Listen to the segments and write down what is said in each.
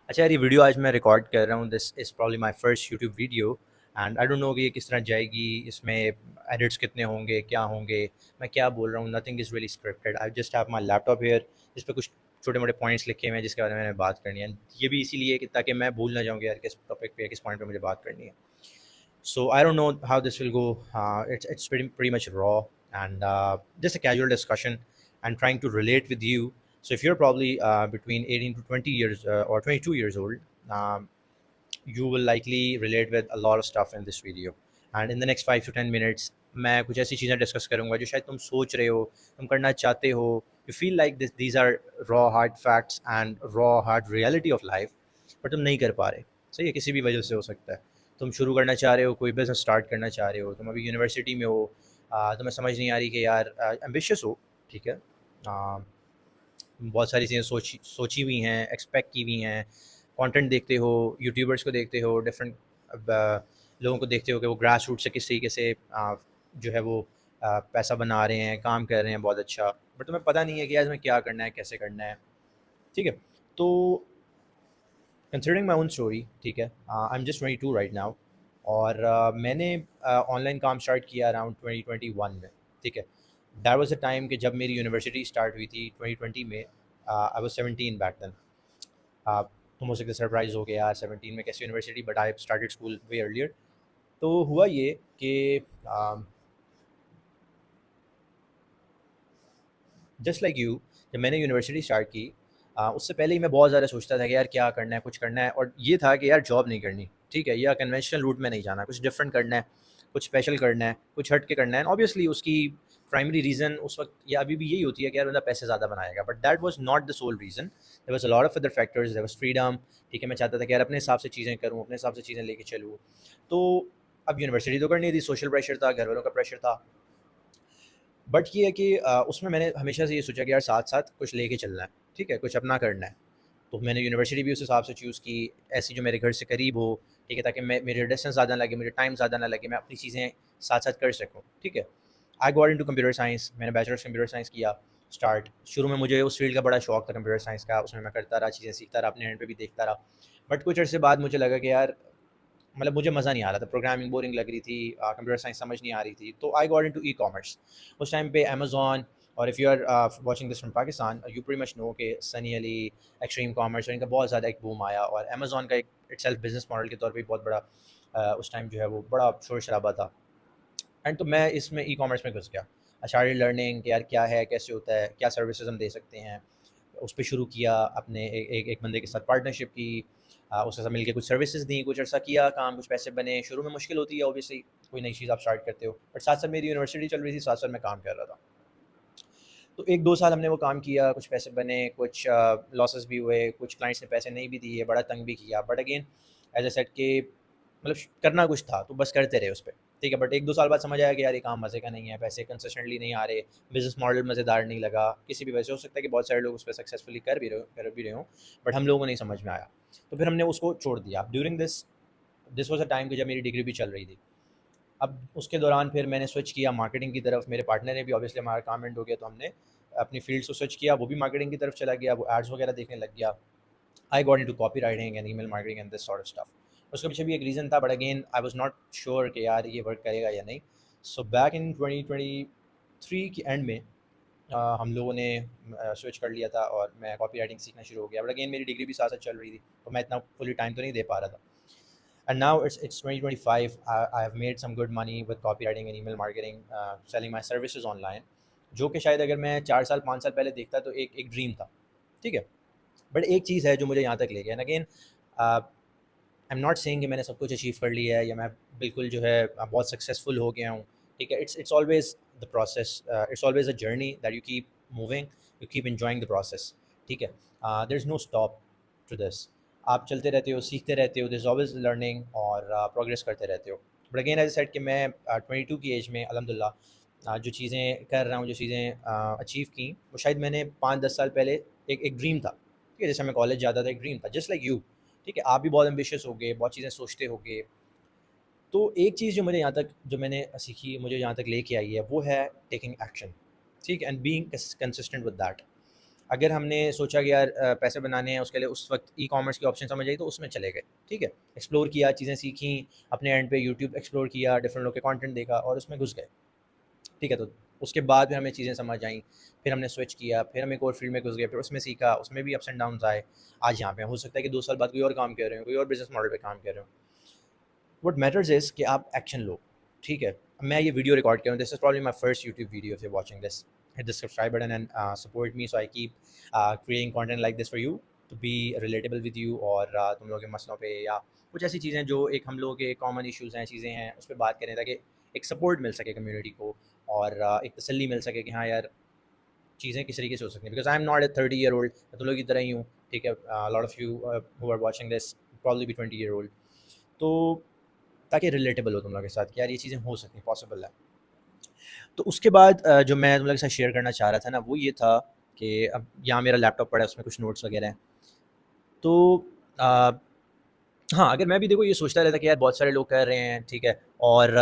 अच्छा यार, ये वीडियो आज मैं रिकॉर्ड कर रहा हूँ। This is probably my first YouTube video and I don't know कि ये किस तरह जाएगी, इसमें एडिट्स कितने होंगे, क्या होंगे, मैं क्या बोल रहा हूँ। Nothing is really scripted. I just have my laptop here जिस पे कुछ छोटे मोटे पॉइंट्स लिखे हुए हैं जिसके बारे में मैंने बात करनी है। ये भी इसीलिए कि ताकि मैं भूल ना जाऊँ कि यार किस टॉपिक पे किस पॉइंट पे मुझे बात करनी है। So I don't know how this will go. It's pretty much raw and just a casual discussion and trying to relate with you. So if you're probably between 18 to 20 years or 22 years old, um, you will likely relate with a lot of stuff in this video. And in the next 5 to 10 minutes, मैं कुछ ऐसी चीज़ें discuss करूँगा जो शायद तुम सोच रहे हो, तुम करना चाहते हो. You feel like these are raw hard facts and raw hard reality of life, पर तुम नहीं कर पा रहे. सही है, किसी भी वजह से हो सकता है. तुम शुरू करना चाह रहे हो, कोई बिजनेस स्टार्ट करना चाह रहे हो, तुम अभी यूनिवर्सिटी में हो, तुम्हें समझ नहीं आ रही कि यार एम्बिशियस हो, ठीक है, आ, बहुत सारी चीज़ें सोची हुई हैं, एक्सपेक्ट की हुई हैं, कंटेंट देखते हो, यूट्यूबर्स को देखते हो, डिफरेंट लोगों को देखते हो कि वो ग्रास रूट से किस तरीके से जो है वो पैसा बना रहे हैं, काम कर रहे हैं बहुत अच्छा, बट तुम्हें पता नहीं है कि यार तुम्हें क्या करना है, कैसे करना है. ठीक है. तो कंसिडरिंग माई ओन स्टोरी, ठीक है, I am just 22 right now. और मैंने ऑनलाइन काम स्टार्ट किया अराउंड 2021 में. ठीक है. दैट वाज अ टाइम कि जब मेरी यूनिवर्सिटी स्टार्ट हुई थी 2020 में. I was 17 back then. तुम हो सकते सरप्राइज हो गया यार 17 में कैसे university, but I started school way earlier. तो हुआ ये कि जस्ट लाइक यू, जब मैंने यूनिवर्सिटी स्टार्ट की, उससे पहले ही मैं बहुत ज़्यादा सोचता था कि यार क्या करना है, कुछ करना है, और ये था कि यार जॉब नहीं करनी, ठीक है, या कन्वेंशनल रूट में नहीं जाना, कुछ डिफरेंट करना है, कुछ स्पेशल करना है, कुछ हट के करना है. ऑब्वियसली उसकी प्राइमरी रीज़न उस वक्त या अभी भी यही होती है कि यार बंदा पैसे ज़्यादा बनाएगा, but that was not the sole reason. There was a lot of other factors. There was freedom. ठीक है, मैं चाहता था कि यार अपने हिसाब से चीज़ें करूँ, अपने हिसाब से चीज़ें लेके चलूँ. तो अब यूनिवर्सिटी तो करनी थी, सोशल प्रेशर था, घर वालों का प्रेशर था, बट ये है कि उसमें मैंने हमेशा से ये सोचा कि यार साथ-साथ कुछ लेके चलना है, ठीक है? कुछ अपना करना है. तो मैंने यूनिवर्सिटी भी उस हिसाब से चूज़ की, ऐसी जो मेरे घर से करीब हो, ठीक है? ताकि मैं मेरे डिस्टेंस ज़्यादा ना लगे, मुझे टाइम ज़्यादा ना लगे, मैं अपनी चीज़ें साथ-साथ कर सकूँ, ठीक है? आई गॉट इनटू कंप्यूटर साइंस. मैंने बैचलर्स कंप्यूटर साइंस किया स्टार्ट. शुरू में मुझे उस फील्ड का बड़ा शौक था कंप्यूटर साइंस का, उसमें मैं करता रहा, चीज़ें सीखता रहा, अपने एंड पे भी देखता रहा. बट कुछ अर्से बाद मुझे लगा कि यार मतलब मुझे मज़ा नहीं आ रहा था, प्रोग्रामिंग बोरिंग लग रही थी, कंप्यूटर साइंस समझ नहीं आ रही थी, तो I got into e commerce. उस टाइम पे अमेजॉन, और if you are watching this from Pakistan, you pretty much know कि सनी अली, एक्सट्रीम कॉमर्स, और इनका बहुत ज़्यादा एक बूम आया, और अमेजॉन का एक इटसेल्फ बिजनेस मॉडल के तौर पे बहुत बड़ा उस टाइम जो है वो बड़ा शोर शराबा था. एंड तो मैं इसमें ई कॉमर्स में घुस गया. स्टार्टेड लर्निंग कि यार क्या है, कैसे होता है, क्या सर्विसेज हम दे सकते हैं. उस पे शुरू किया, अपने एक बंदे के साथ पार्टनरशिप की, उसके साथ मिलके कुछ सर्विसेज दी, कुछ अर्सा किया काम, कुछ पैसे बने. शुरू में मुश्किल होती है ऑब्वियसली, कोई नई चीज़ आप स्टार्ट करते हो, बट साथ साथ मेरी यूनिवर्सिटी चल रही थी, साथ साथ मैं काम कर रहा था. तो 1-2 साल हमने वो काम किया, कुछ पैसे बने, कुछ लॉसेस भी हुए, कुछ क्लाइंट्स ने पैसे नहीं भी दिए, बड़ा तंग भी किया, but again as a set कि मतलब करना कुछ था तो बस करते रहे उस पर. ठीक है, बट 1-2 साल बाद समझ आया कि यार ये काम मज़े का नहीं है, पैसे कंसिस्टेंटली नहीं आ रहे, बिजनेस मॉडल मज़ेदार नहीं लगा, किसी भी वजह से हो सकता है कि बहुत सारे लोग उस पर सक्सेसफुली कर भी रहे हों, बट हम लोगों को नहीं समझ में आया. तो फिर हमने उसको छोड़ दिया. During this this was a time कि जब मेरी डिग्री भी चल रही थी. अब उसके दौरान फिर मैंने स्विच किया मार्केटिंग की तरफ. मेरे पार्टनर ने भी, ऑब्वियसली हमारा काम एंड हो गया तो हमने अपनी फील्ड को स्विच किया, वो भी मार्केटिंग की तरफ चला गया, वो एड्स वगैरह देखने लग गया. आई got into copy writing and email marketing and this sort of stuff. उसके पीछे भी एक रीज़न था, but again I was not sure कि यार ये वर्क करेगा या नहीं. सो बैक इन 2023 के एंड में हम लोगों ने स्विच कर लिया था, और मैं कॉपी राइटिंग सीखना शुरू हो गया, बट अगेन मेरी डिग्री भी साथ साथ चल रही थी, तो मैं इतना फुली टाइम तो नहीं दे पा रहा था. And now it's 2025. I have made some good money with copywriting and email marketing, selling my services online, जो कि शायद अगर मैं 4 साल 5 साल पहले देखता तो एक एक ड्रीम था. ठीक है, बट एक चीज़ है जो मुझे यहाँ तक ले गया. And again I am not saying कि मैंने सब कुछ अचीव कर लिया है, या मैं बिल्कुल जो है बहुत सक्सेसफुल हो गया हूँ. ठीक है, it's always the process, it's always a journey that you keep moving, you keep enjoying the process. ठीक है, there is no stop to this. आप चलते रहते हो, सीखते रहते हो, दिस इज़ ऑलवेज लर्निंग, और प्रोग्रेस करते रहते हो. बट अगेन एज सेड कि मैं 22 की एज में अल्हम्दुलिल्लाह जो चीज़ें कर रहा हूँ, जो चीज़ें अचीव की, वो शायद मैंने 5-10 साल पहले एक एक ड्रीम था. ठीक है, जैसे मैं कॉलेज जाता था, एक ड्रीम था, जस्ट लाइक यू. ठीक है, आप भी बहुत एम्बिशियस हो गए, बहुत चीज़ें सोचते होगे. तो एक चीज़ जो मुझे यहाँ तक, जो मैंने सीखी, मुझे यहाँ तक लेके आई है, वो है टेकिंग एक्शन. ठीक है, and being consistent with that. अगर हमने सोचा कि यार पैसे बनाने हैं, उसके लिए उस वक्त ई कॉमर्स की ऑप्शन समझ आई तो उसमें चले गए, ठीक है। एक्सप्लोर किया, चीज़ें सीखी, अपने एंड पे यूट्यूब एक्सप्लोर किया, डिफरेंट लोग के कंटेंट देखा और उसमें घुस गए, ठीक है। तो उसके बाद फिर हमें चीज़ें समझ आईं, फिर हमने स्विच किया, फिर हम एक और फील्ड में घुस गए, फिर उसमें सीखा, उसमें भी अप्स एंड डाउन्स आए। आज यहाँ पे हैं। हो सकता है कि 2 साल बाद कोई और काम कर रहे हो, कोई और बिज़नेस मॉडल पे काम कर रहे हो। व्हाट मैटर्स इज़ कि आप एक्शन लो, ठीक है। मैं ये वीडियो रिकॉर्ड कर रहा हूँ, this is probably my first YouTube video, if you are watching this, hit the subscribe button and support me, so I keep creating content like this for you, to be relatable with you, और तुम लोगों के मसलों पे या कुछ ऐसी चीज़ें जो एक हम लोगों के कॉमन इश्यूज़ हैं, चीज़ें हैं, उस पे बात करें, ताकि एक सपोर्ट मिल सके कम्युनिटी को, और एक तसल्ली मिल सके कि हाँ यार, चीज़ें किस तरीके से हो सकती हैं। Because I am not a 30 year old, मैं तुम लोग की तरह ही हूँ, ठीक है। Lot of you who are watching this probably be 20 year old, तो ताकि रिलेटेबल हो तुम लोग के साथ कि यार ये चीज़ें हो सकती हैं, पॉसिबल है। तो उसके बाद जो मैं तुम लोग के साथ शेयर करना चाह रहा था ना, वो ये था कि अब यहाँ मेरा लैपटॉप पड़ा है, उसमें कुछ नोट्स वगैरह हैं। तो अ, हाँ, अगर मैं भी देखो ये सोचता रहता कि यार बहुत सारे लोग कर रहे हैं, ठीक है, और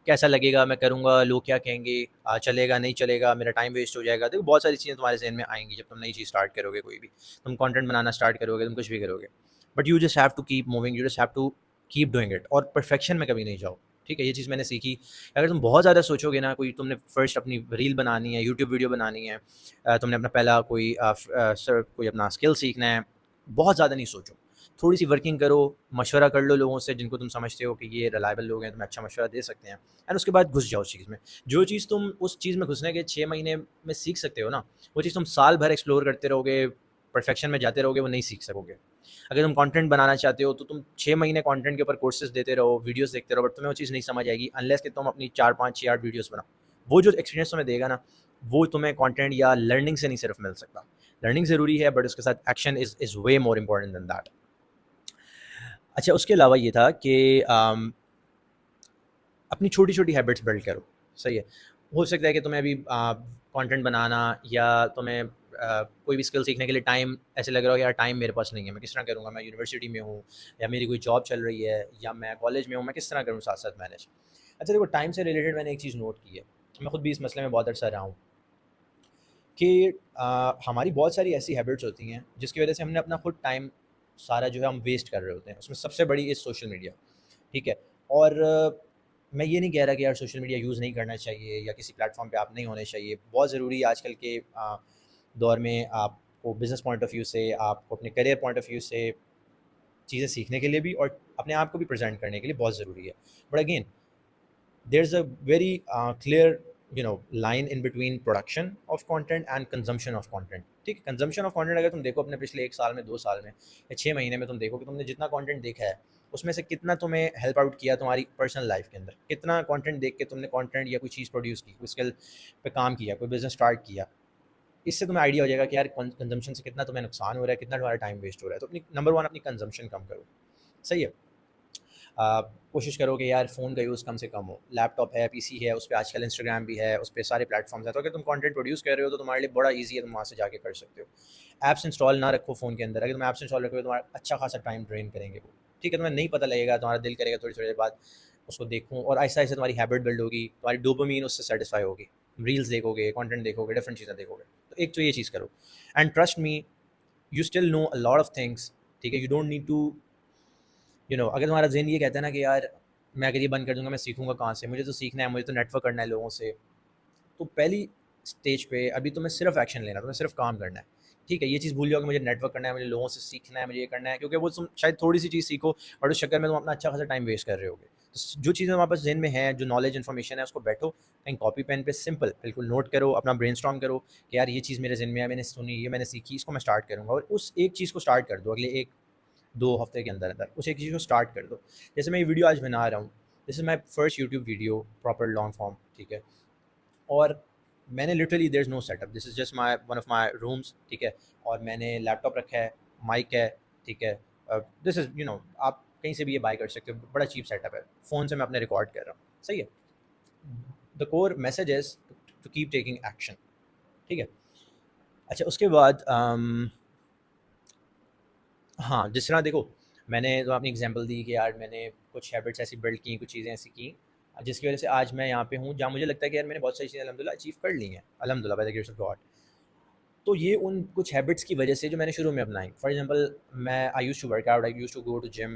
कैसा लगेगा, मैं करूँगा, लोग क्या कहेंगे, चलेगा नहीं चलेगा, मेरा टाइम वेस्ट हो जाएगा। देखो बहुत सारी चीज़ें तुम्हारे ज़हन में आएँगी जब तुम नई चीज़ स्टार्ट करोगे, कोई भी। तुम कंटेंट बनाना स्टार्ट करोगे, तुम कुछ भी करोगे। But you just have to keep moving, you just have to keep doing it, और परफेक्शन में कभी नहीं जाओ, ठीक है। ये चीज़ मैंने सीखी। अगर तुम बहुत ज़्यादा सोचोगे ना, कोई तुमने फर्स्ट अपनी रील बनानी है, यूट्यूब वीडियो बनानी है, तुमने अपना पहला कोई अपना स्किल सीखना है, बहुत ज़्यादा नहीं सोचो। थोड़ी सी वर्किंग करो, मशवरा कर लो लोगों से जिनको तुम समझते हो कि ये रिलायबल लोग हैं, तुम्हें अच्छा मशवरा दे सकते हैं, एंड उसके बाद घुस जाओ उस चीज़ में। जो चीज़ तुम उस चीज़ में घुसने के 6 महीने में सीख सकते हो ना, वो चीज़ तुम साल भर एक्सप्लोर करते रहोगे, परफेक्शन में जाते रहोगे, वो नहीं सीख सकोगे। अगर तुम कंटेंट बनाना चाहते हो तो तुम 6 महीने कंटेंट के ऊपर कोर्सेज देते रहो, वीडियोस देखते रहो, बट तुम्हें वो चीज़ नहीं समझ आएगी अनलेस कि तुम अपनी 4 5 6 8 वीडियोस बनाओ। वो जो एक्सपीरियंस तुम्हें देगा ना, वो तुम्हें कंटेंट या लर्निंग से नहीं सिर्फ मिल सकता। लर्निंग ज़रूरी है, बट उसके साथ action is way more important then that. अच्छा, उसके अलावा ये था कि अपनी छोटी-छोटी हैबिट्स बिल्ड करो, सही है। हो सकता है कि तुम्हें अभी कंटेंट बनाना या तुम्हें कोई भी स्किल सीखने के लिए टाइम ऐसे लग रहा हो, यार टाइम मेरे पास नहीं है, मैं किस तरह करूँगा? मैं यूनिवर्सिटी में हूँ, या मेरी कोई जॉब चल रही है, या मैं कॉलेज में हूँ, मैं किस तरह करूँ साथ-साथ मैनेज? अच्छा देखो, टाइम से रिलेटेड मैंने एक चीज़ नोट की है, मैं खुद भी इस मसले में बहुत अरसा रहा हूँ कि हमारी बहुत सारी ऐसी हैबिट्स होती हैं जिसकी वजह से हमने अपना खुद टाइम सारा जो है हम वेस्ट कर रहे होते हैं। उसमें सबसे बड़ी इज़ सोशल मीडिया, ठीक है। और मैं ये नहीं कह रहा कि यार सोशल मीडिया यूज़ नहीं करना चाहिए या किसी प्लेटफॉर्म पे आप नहीं होने चाहिए। बहुत ज़रूरी है आजकल के दौर में, आपको बिज़नेस पॉइंट ऑफ व्यू से, आपको अपने करियर पॉइंट ऑफ व्यू से चीज़ें सीखने के लिए भी और अपने आप को भी प्रेजेंट करने के लिए बहुत ज़रूरी है। But again, there's a very clear line in between production of content and consumption of content, ठीक है। कंजम्पशन ऑफ कंटेंट अगर तुम देखो अपने पिछले 1 साल में, 2 साल में, या 6 महीने में, तुम देखो कि तुमने जितना कंटेंट देखा है उसमें से कितना तुम्हें हेल्प आउट किया तुम्हारी पर्सनल लाइफ के अंदर, कितना कंटेंट देख के तुमने कंटेंट या कोई चीज़ प्रोड्यूस की, कोई स्किल पे काम किया, कोई बिजनेस स्टार्ट किया। इससे तुम्हें आइडिया हो जाएगा कि यार कंजम्पशन से कितना तुम्हें नुकसान हो रहा है, कितना तुम्हारा टाइम वेस्ट हो रहा है। तो अपनी नंबर वन, अपनी कंजम्पशन कम करो, सही है। कोशिश करो कि यार फ़ोन का यूज़ कम से कम हो। लैपटॉप है, पीसी है, उस पे आजकल इंस्टाग्राम भी है, उस पे सारे प्लेटफ़ॉर्म्स हैं। तो अगर तुम कंटेंट प्रोड्यूस कर रहे हो तो तुम्हारे लिए बड़ा ईज़ी है, तुम वहाँ से जाके कर सकते हो। ऐप्स इंस्टॉल ना रखो फ़ोन के अंदर। अगर तुम ऐप्स इंस्टॉल रखोगे तो तुम्हारा अच्छा खासा टाइम ड्रेन करेंगे वो, ठीक है। तुम्हें नहीं पता लगेगा, तुम्हारा दिल करेगा थोड़ी-थोड़ी देर बाद उसको देखूँ, और आहिस्ता-आहिस्ता तुम्हारी हैबिट बिल्ड होगी, तुम्हारी डोपामाइन उससे सैटिस्फाई होगी। रील्स देखोगे, कंटेंट देखोगे, डिफरेंट चीज़ें देखोगे। तो एक तो ये चीज़ करो, and trust me, you still know a lot of things, ठीक है। यू डोंट नीड टू अगर तुम्हारा ज़हन ये कहता है ना कि यार मैं अगर ये बंद कर दूँगा, मैं सीखूँगा कहाँ से? मुझे तो सीखना है, मुझे तो नेटवर्क करना है लोगों से। तो पहली स्टेज पे अभी तुम्हें सिर्फ़ एक्शन लेना है, तुम्हें सिर्फ़ काम करना है, ठीक है। ये चीज़ भूल जाओ कि मुझे नेटवर्क करना है, मुझे लोगों से सीखना है, मुझे ये करना है, क्योंकि वो तुम शायद थोड़ी-सी चीज़ सीखो और उस चक्कर में तुम अपना अच्छा खासा टाइम वेस्ट कर रहे होगे। तो जो चीज़ें तुम्हारे पास ज़हन में है, जो नॉलेज इन्फॉर्मेशन है, उसको बैठो कहीं कॉपी पेन पे सिंपल बिल्कुल नोट करो, अपना ब्रेनस्टॉर्म करो कि यार ये चीज़ मेरे ज़हन में है, मैंने सुनी, ये मैंने सीखी, इसको मैं स्टार्ट करूँगा, और उस एक चीज़ को स्टार्ट कर दो अगले 1-2 हफ्ते के अंदर-अंदर, उस एक चीज़ को स्टार्ट कर दो। जैसे मैं ये वीडियो आज बना रहा हूँ, this is my first YouTube video, proper long form, ठीक है। और मैंने literally there is no setup, this is just my one of my rooms, ठीक है। और मैंने लैपटॉप रखा है, माइक है, ठीक है। दिस इज़ आप कहीं से भी ये बाय कर सकते हो, बड़ा चीप सेटअप है। फ़ोन से मैं अपने रिकॉर्ड कर रहा हूँ, सही है। The core message is to keep taking action, ठीक है। अच्छा, उसके बाद हाँ, जिस तरह देखो, मैंने तो अपनी एग्ज़ाम्पल दी कि यार मैंने कुछ हैबिट्स ऐसी बिल्ड की, कुछ चीज़ें ऐसी की, जिसकी वज़ह से आज मैं यहाँ पे हूँ, जहाँ मुझे लगता है कि यार मैंने बहुत सारी चीज़ें अल्हम्दुलिल्लाह अचीव कर ली हैं, अल्हम्दुलिल्लाह by the grace of God. तो ये उन कुछ हैबिट्स की वजह से जो मैंने शुरू में अपनाई। फॉर एग्जांपल, मैं I used to work out, I used to go to gym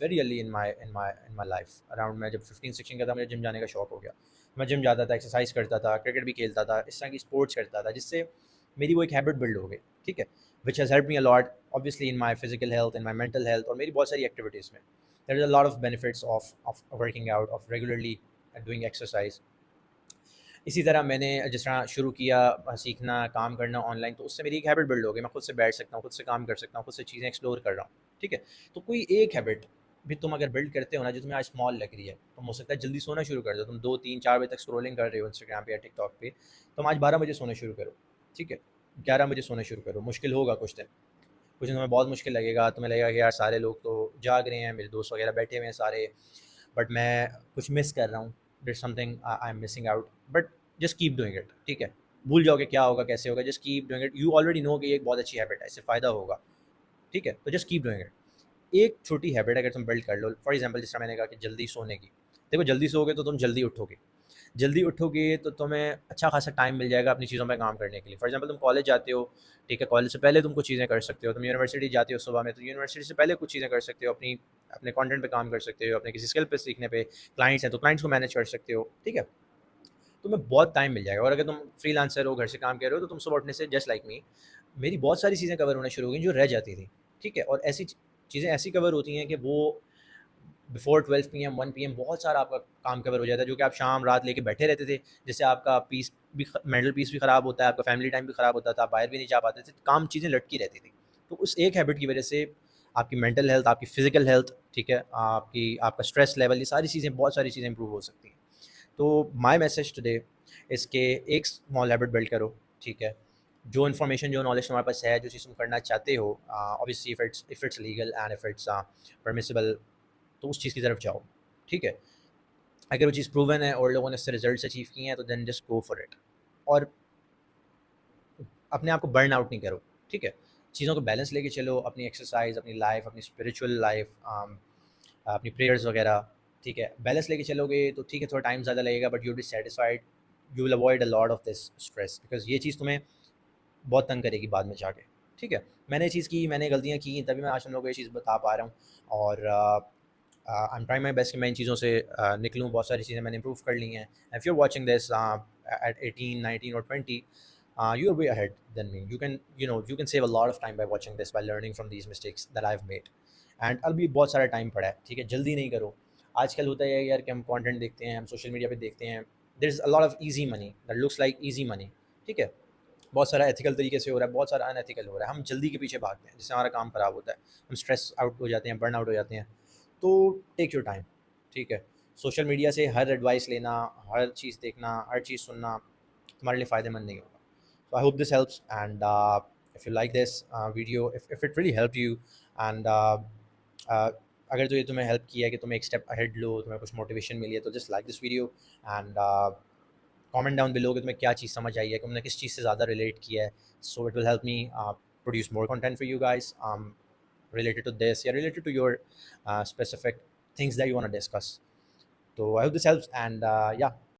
very early in my life. Around मैं जब 15-16 का था, मुझे जिम जाने का शौक हो गया। मैं जिम जाता था, एक्सरसाइज करता था, क्रिकेट भी खेलता था, इस तरह की स्पोर्ट्स करता था, जिससे मेरी वो एक हैबिट बिल्ड हो गई। ठीक है, which has help me a lot obviously in my physical health, in my mental health, और मेरी बहुत सारी एक्टिविटीज़ में there is a lot of benefits of working out, of regularly doing exercise. इसी तरह मैंने जिस तरह शुरू किया सीखना, काम करना ऑनलाइन, तो उससे मेरी एक हैबिट बिल्ड हो गई। मैं खुद से बैठ सकता हूँ, खुद से काम कर सकता हूँ, खुद से चीज़ें एक्सप्लोर कर रहा हूँ। ठीक है, तो कोई एक हैबिट भी तुम अगर बिल्ड करते हो ना, जो तुम्हें आज स्मॉल लग रही है, तुम हो सकता है जल्दी सोना शुरू कर दो। तुम 2, 3, 4 बजे तक स्क्रोलिंग कर रहे हो इंस्टाग्राम पे या टिकटॉक पे, तुम आज 12 बजे सोना शुरू करो। ठीक है, 11 बजे सोना शुरू करो। मुश्किल होगा कुछ दिन तुम्हें बहुत मुश्किल लगेगा, तुम्हें लगेगा कि यार सारे लोग तो जाग रहे हैं, मेरे दोस्त वगैरह बैठे हुए हैं सारे, बट मैं कुछ मिस कर रहा हूँ, there something I am missing out. But just keep doing it. ठीक है, भूल जाओगे क्या होगा कैसे होगा, just keep doing it. You already know कि ये एक बहुत अच्छी हैबिट है, इससे फ़ायदा होगा। ठीक है, तो जस्ट कीप डूइंग इट। एक छोटी हैबिट अगर तुम बिल्ड कर लो, फॉर एग्जांपल जिस तरह मैंने कहा कि जल्दी सोने की, देखो जल्दी सोओगे तो तुम जल्दी उठोगे, जल्दी उठोगे तो तुम्हें अच्छा खासा टाइम मिल जाएगा अपनी चीज़ों पे काम करने के लिए। फॉर एग्जांपल तुम कॉलेज जाते हो, ठीक है, कॉलेज से पहले तुम कुछ चीज़ें कर सकते हो। तुम यूनिवर्सिटी जाते हो सुबह में, तो यूनिवर्सिटी से पहले कुछ चीज़ें कर सकते हो, अपने कंटेंट पे काम कर सकते हो, अपने किसी स्किल पे सीखने पे। क्लाइंट्स हैं तो क्लाइंट्स को मैनेज कर सकते हो। ठीक है, तुम्हें बहुत टाइम मिल जाएगा। और अगर तुम फ्रीलांसर हो, घर से काम कर रहे हो, तो तुम सुबह उठने से जस्ट लाइक मी, मेरी बहुत सारी चीज़ें कवर होना शुरू हो गई जो रह जाती थी। ठीक है, और ऐसी चीज़ें ऐसी कवर होती हैं कि वो बिफोर 12 PM 1 PM बहुत सारा आपका काम कवर हो जाता है, जो कि आप शाम रात लेके बैठे रहते थे। जिससे आपका पीस भी, मेंटल पीस भी ख़राब होता है, आपका फैमिली टाइम भी ख़राब होता था, आप बाहर भी नहीं जा पाते थे, काम चीज़ें लटकी रहती थी। तो उस एक हैबिट की वजह से आपकी मेंटल हेल्थ, आपकी फ़िज़िकल हेल्थ, ठीक है, आपका स्ट्रेस लेवल, ये सारी चीज़ें, बहुत सारी चीज़ें इंप्रूव हो सकती हैं। तो माय मैसेज टुडे इज़ के एक स्मॉल हैबिट बिल्ड करो। ठीक है, जो इन्फॉर्मेशन, जो नॉलेज तुम्हारे पास है, जो चीज़ तुम करना चाहते हो, obviously if it's legal and if it's permissible, तो उस चीज़ की तरफ जाओ। ठीक है, अगर वो चीज़ प्रूवन है और लोगों ने उससे रिजल्ट्स अचीव किए हैं, तो then just go for it. और अपने आप को बर्न आउट नहीं करो। ठीक है, चीज़ों को बैलेंस लेके चलो, अपनी एक्सरसाइज, अपनी लाइफ, अपनी स्पिरिचुअल लाइफ, अपनी प्रेयर्स वगैरह। ठीक है, बैलेंस लेके चलोगे तो ठीक है, थोड़ा टाइम ज़्यादा लगेगा, but you will be satisfied. You will avoid a lot of this stress, because ये चीज़ तुम्हें बहुत तंग करेगी बाद में जाके। ठीक है, मैंने ये चीज़ की, मैंने गलतियाँ की, तभी मैं आज तुम लोगों को ये चीज़ बता पा रहा हूँ। और I am trying my best कि मैं इन चीज़ों से निकलूँ। बहुत सारी चीज़ें मैंने इंप्रूव कर ली हैं। If you are watching this at 18, 19 or 20, you are way ahead than me. You can save a lot of time by watching this, by learning from these mistakes that I've made. And अभी बहुत सारा time पड़ा है। ठीक है, जल्दी नहीं करो। आजकल होता है यार कि हम कंटेंट देखते हैं, हम सोशल मीडिया पे देखते हैं, there is a lot of easy money that looks like easy money. ठीक है, बहुत सारा एथिकल तरीके से हो रहा है, बहुत सारा अनएथिकल हो रहा है। हम जल्दी के पीछे भागते हैं, जिससे हमारा काम ख़राब होता है, हम स्ट्रेस आउट हो जाते हैं, बर्न आउट हो जाते हैं। तो टेक योर टाइम। ठीक है, सोशल मीडिया से हर एडवाइस लेना, हर चीज़ देखना, हर चीज़ सुनना तुम्हारे लिए फ़ायदेमंद नहीं होगा। So I hope this helps, and if you like this video, if it really helped you, and uh, अगर तो ये तुम्हें हेल्प किया है कि तुम एक स्टेप अहेड लो, तुम्हें कुछ मोटिवेशन मिली है, तो just like this video and comment down below कि तुम्हें क्या चीज़ समझ आई है, कि तुमने किस चीज़ से ज़्यादा रिलेट किया है। So it will help me produce more content for you guys related to this, yeah, related to your specific things that you want to discuss. So I hope this helps, and yeah,